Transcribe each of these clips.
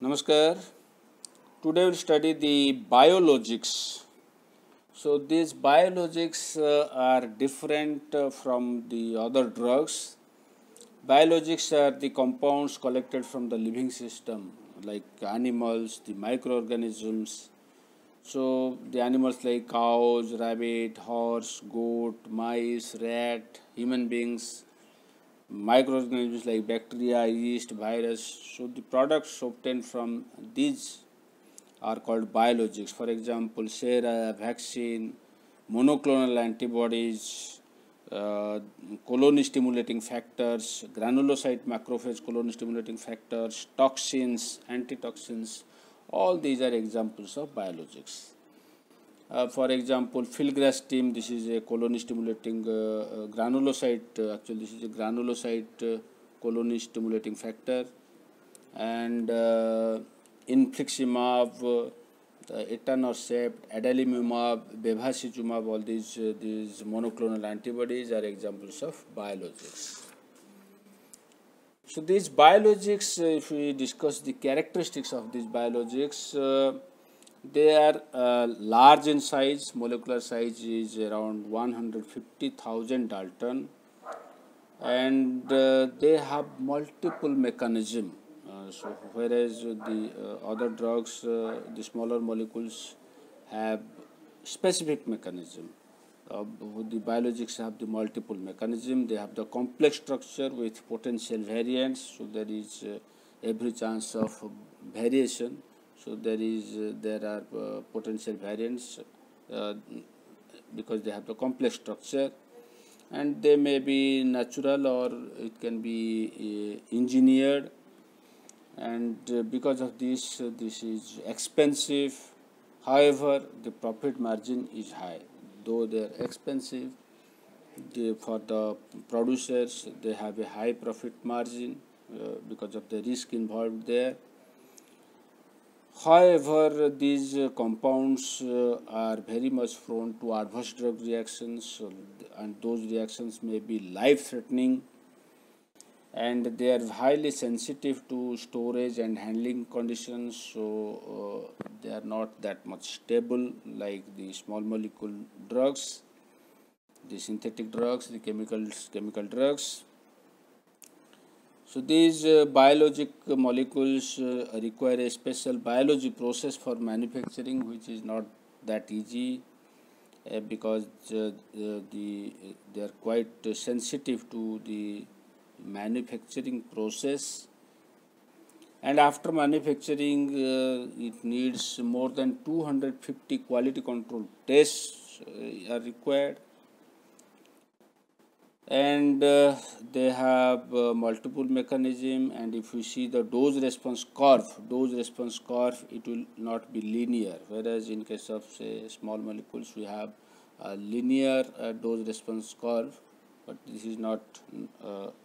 Namaskar. Today we'll study the biologics. So these biologics are different from the other drugs. Biologics are the compounds collected from the living system like animals, the microorganisms. So the animals like cows, rabbit, horse, goat, mice, rat, human beings, microorganisms like bacteria, yeast, virus. So the products obtained from these are called biologics. For example, sera, vaccine, monoclonal antibodies, colony stimulating factors, granulocyte macrophage colony stimulating factors, toxins, antitoxins. All these are examples of biologics. For example, filgrastim, this is a colony stimulating granulocyte, actually this is a granulocyte colony stimulating factor, and infliximab, etanercept, adalimumab, bevacizumab, all these monoclonal antibodies are examples of biologics. So these biologics, if we discuss the characteristics of these biologics, they are large in size. Molecular size is around 150,000 Dalton, and they have multiple mechanism. So whereas the other drugs, the smaller molecules have specific mechanism. The biologics have the multiple mechanism. They have the complex structure with potential variants. So there is every chance of variation. So there are potential variants because they have the complex structure, and they may be natural or it can be engineered. And because of this, this is expensive. However, the profit margin is high. Though they are expensive, for the producers they have a high profit margin because of the risk involved there. However, these compounds are very much prone to adverse drug reactions, and those reactions may be life-threatening, and they are highly sensitive to storage and handling conditions. So they are not that much stable like the small molecule drugs, the synthetic drugs, the chemical drugs. So these biologic molecules require a special biology process for manufacturing, which is not that easy because they are quite sensitive to the manufacturing process. And after manufacturing, it needs more than 250 quality control tests are required, and they have multiple mechanism. And if you see the dose response curve, it will not be linear, whereas in case of say small molecules we have a linear dose response curve, but this is not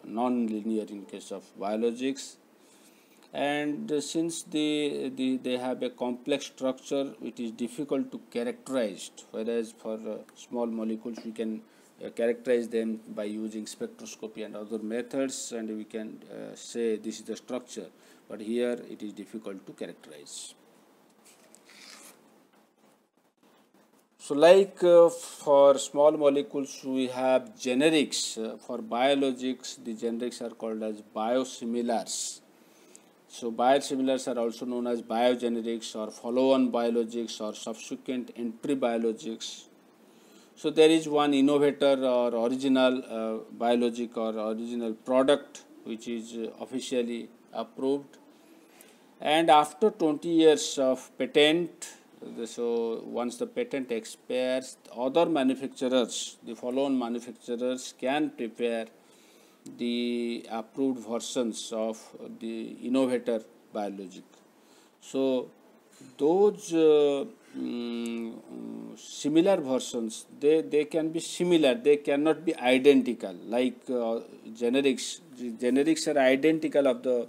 non-linear in case of biologics. And since they have a complex structure, it is difficult to characterize, whereas for small molecules we can characterize them by using spectroscopy and other methods, and we can say this is the structure, but here it is difficult to characterize. So like for small molecules we have generics. For biologics, the generics are called as biosimilars. So biosimilars are also known as biogenerics or follow-on biologics or subsequent entry biologics. So there is one innovator or original biologic or original product which is officially approved, and after 20 years of patent, so once the patent expires, other manufacturers, the follow-on manufacturers, can prepare the approved versions of the innovator biologic. So those similar versions, they can be similar, they cannot be identical like generics. The generics are identical of the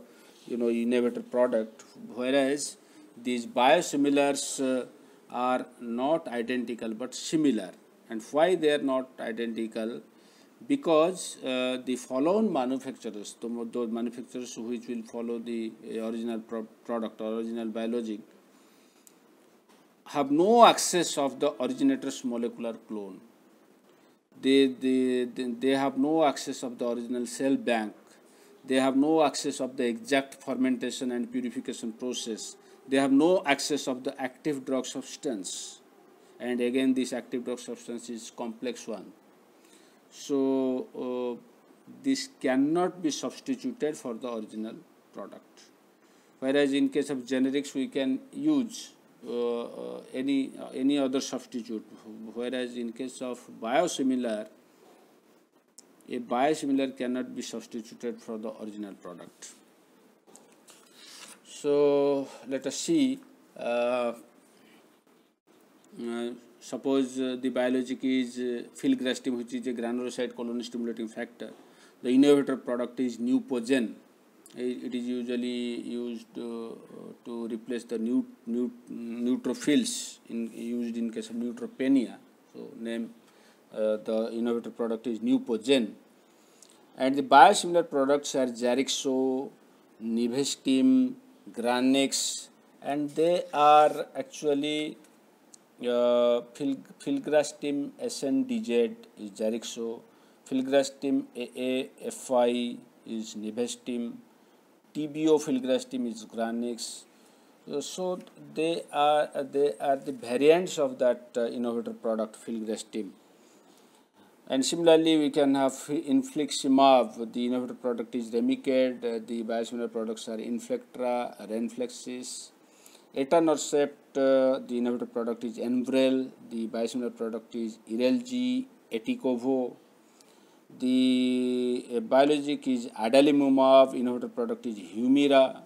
innovator product, whereas these biosimilars are not identical but similar. And why they are not identical? because the follow-on manufacturers, those manufacturers which will follow the original product or original biologic, have no access of the originator's molecular clone. They have no access of the original cell bank. They have no access of the exact fermentation and purification process. They have no access of the active drug substance. And again, this active drug substance is complex one. So this cannot be substituted for the original product. Whereas in case of generics, we can use any other substitute. Whereas in case of biosimilar, a biosimilar cannot be substituted for the original product. So let us see. Suppose the biologic is filgrastim, which is a granulocyte colony stimulating factor. The innovator product is Neupogen. It is usually used to replace the neutrophils used in case of neutropenia. So name the innovator product is Neupogen. And the biosimilar products are Jarixo, Nivestim, Granex, and they are actually filgrastim SNDZ is Jarixo, filgrastim AAFI is Nivestim, TBO filgrastim is Granex. So they are the variants of that innovator product filgrastim. And similarly, we can have infliximab. The innovator product is Remicade. The biosimilar products are Inflectra, Renflexis. Etanercept, the innovator product is Enbrel. The biosimilar product is Irelgi, Eticovo. The biologic is Adalimumab. Innovator product is Humira.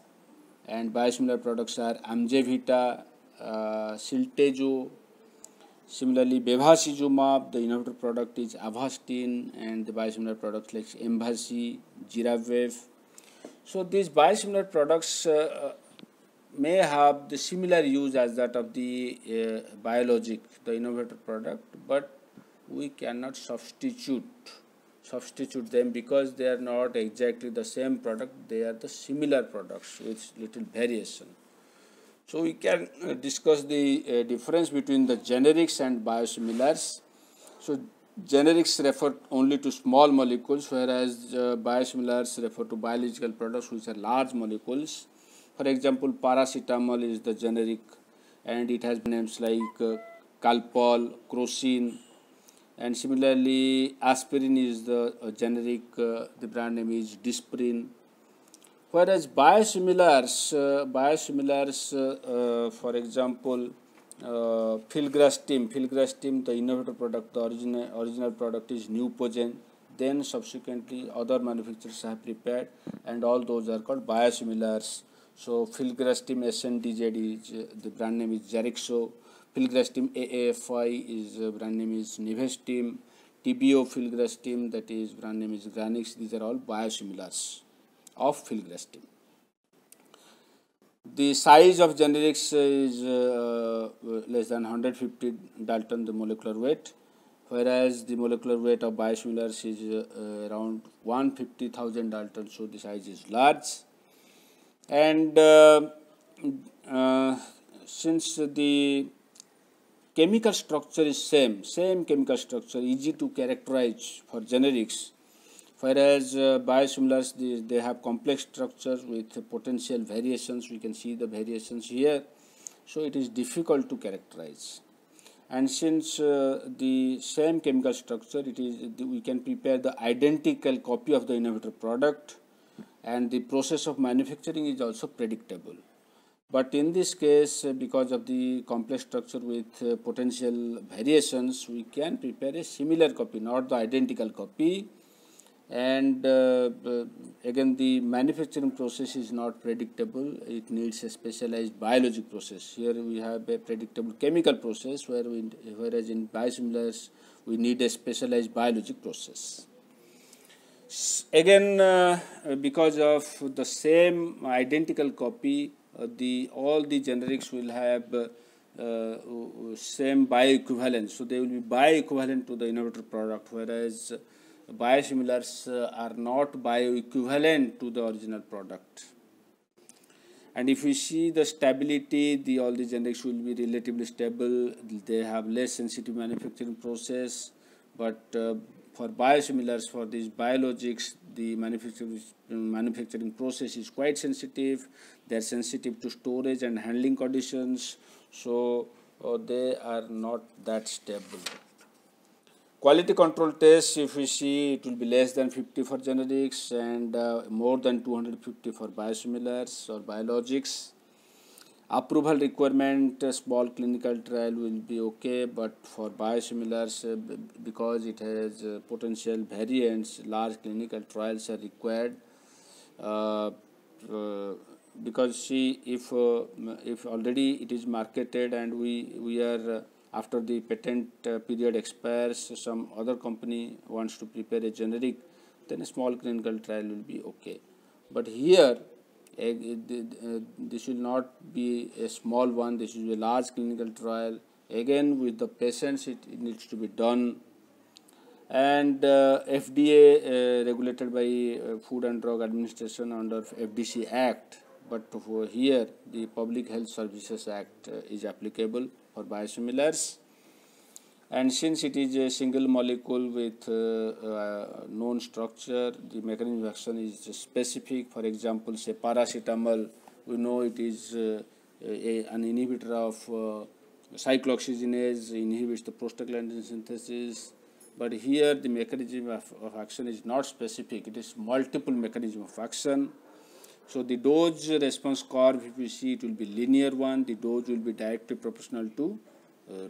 And biosimilar products are Amjevita, Siltejo. Similarly, bevacizumab, the innovator product is Avastin, and the biosimilar products like Emvasi, Giravev. So these biosimilar products may have the similar use as that of the biologic, the innovator product, but we cannot substitute them because they are not exactly the same product. They are the similar products with little variation. So we can discuss the difference between the generics and biosimilars. So generics refer only to small molecules, whereas biosimilars refer to biological products which are large molecules. For example, paracetamol is the generic, and it has names like Calpol, Crocin, and similarly aspirin is the generic. The brand name is Disprin. Whereas biosimilars, for example, filgrastim, the innovator product, the original product is Neupogen. Then subsequently other manufacturers have prepared, and all those are called biosimilars. So filgrastim SNDZ is the brand name is Jarixo. Filgrastim AAFI is brand name is Nivestim. TBO filgrastim, that is brand name is Granex. These are all biosimilars of filgrastim. The size of generics is less than 150 Dalton, the molecular weight, whereas the molecular weight of biosimilars is around 150,000 Dalton, so the size is large. And since the chemical structure is same chemical structure, easy to characterize for generics, whereas biosimilars, they have complex structures with potential variations. We can see the variations here, so it is difficult to characterize. And since the same chemical structure, we can prepare the identical copy of the innovator product, and the process of manufacturing is also predictable. But in this case, because of the complex structure with potential variations, we can prepare a similar copy, not the identical copy. And again, the manufacturing process is not predictable. It needs a specialized biologic process. Here we have a predictable chemical process, whereas in biosimilars we need a specialized biologic process. Again, because of the same identical copy, all the generics will have same bioequivalence. So they will be bioequivalent to the innovator product, whereas biosimilars are not bioequivalent to the original product. And if we see the stability, all the generics will be relatively stable. They have less sensitive manufacturing process, but for biosimilars, for these biologics, the manufacturing process is quite sensitive. They are sensitive to storage and handling conditions, so they are not that stable. Quality control tests, if we see, it will be less than 50 for generics and more than 250 for biosimilars or biologics. Approval requirement, small clinical trial will be okay, but for biosimilars, because it has potential variants, large clinical trials are required. Because see, if already it is marketed and we are after the patent period expires, some other company wants to prepare a generic, then a small clinical trial will be okay. But here this will not be a small one, this will be a large clinical trial. Again, with the patients, it needs to be done. And FDA regulated by Food and Drug Administration under FDC Act, but for here the Public Health Services Act is applicable for biosimilars. And since it is a single molecule with known structure, the mechanism of action is specific. For example, say paracetamol, we know it is an inhibitor of cyclooxygenase, inhibits the prostaglandin synthesis. But here the mechanism of action is not specific, it is multiple mechanism of action. So the dose response curve, if you see, it will be linear one, the dose will be directly proportional to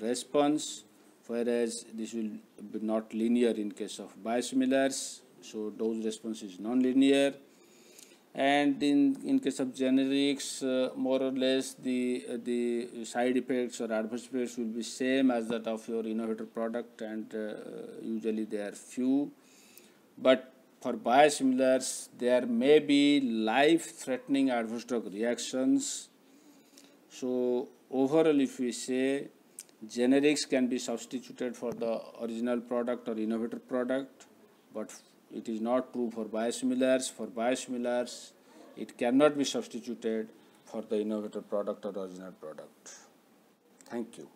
response, whereas this will be not linear in case of biosimilars. So dose response is non-linear. And in case of generics, more or less the side effects or adverse effects will be same as that of your innovator product, and usually they are few. But for biosimilars, there may be life-threatening adverse drug reactions. So overall, if we say, generics can be substituted for the original product or innovator product, but it is not true for biosimilars. For biosimilars, it cannot be substituted for the innovator product or original product. Thank you.